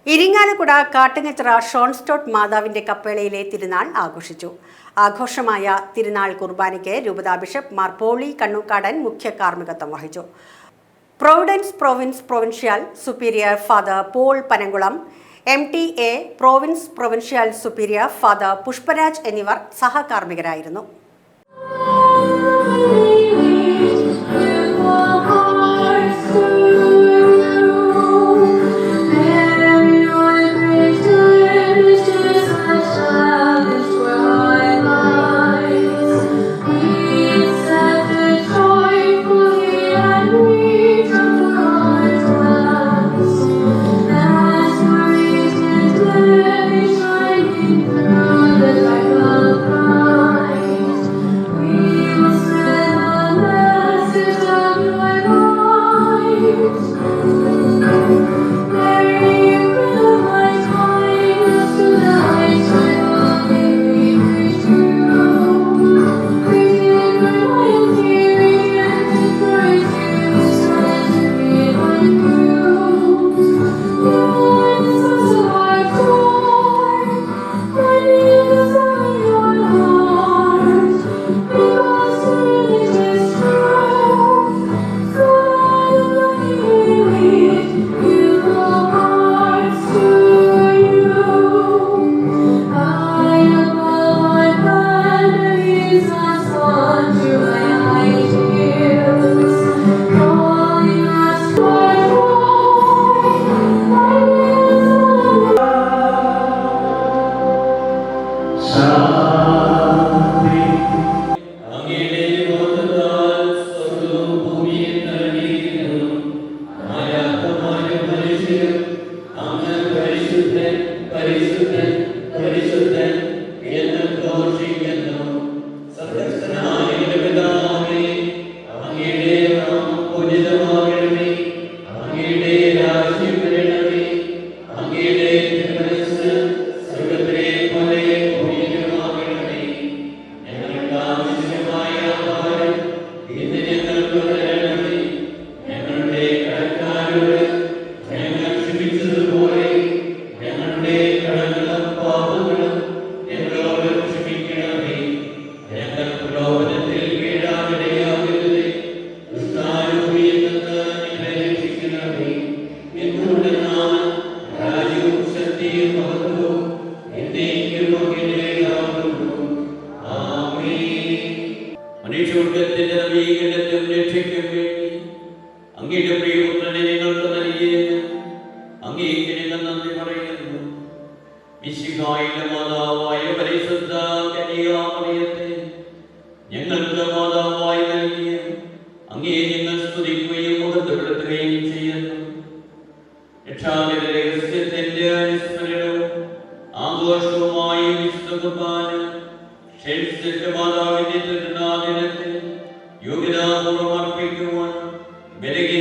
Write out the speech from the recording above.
ഇരിങ്ങാലക്കുട കാട്ടുങ്ങച്ചിറ ഷോൺസ്റ്റോട്ട് മാതാവിന്റെ കപ്പേളയിലെ തിരുനാൾ ആഘോഷിച്ചു. ആഘോഷമായ തിരുനാൾ കുർബാനയ്ക്ക് രൂപതാ ബിഷപ്പ് മാർ പോളി കണ്ണൂക്കാടൻ മുഖ്യ കാർമ്മികത്വം വഹിച്ചു. Providence province provincial superior father Paul Panankulam, MTA province provincial superior father Pushparaj എന്നിവർ സഹകാർമ്മികരായിരുന്നു. മനുഷ്യവർഗത്തിന്റെ നവീകരണത്തിനും രക്ഷയ്ക്കും വേണ്ടി അങ്ങയുടെ പ്രിയപുത്രനെ ഞങ്ങൾക്ക് നൽകിയത് അങ്ങേക്ക് ഞങ്ങൾ നന്ദി പറയുന്നു. മിശിഹായുടെ മാതാവായ പരിശുദ്ധ കന്യകാമറിയത്തെ ഞങ്ങൾക്ക് മാതാവായി നൽകിയ അങ്ങേ ഞങ്ങൾ സ്തുതിക്കുകയും മുഖത്തുപെടുത്തുകയും ചെയ്യുന്നു. രക്ഷാകര രഹസ്യത്തിന്റെ അനുസ്മരണവും ആഘോഷവുമായി വിശുദ്ധ കുർബാന മാതാവിന്റെ തിരുനാളിനത്തിൽ യോഗ്യതാപൂർവ്വം അർപ്പിക്കുവാൻ ബലഹീന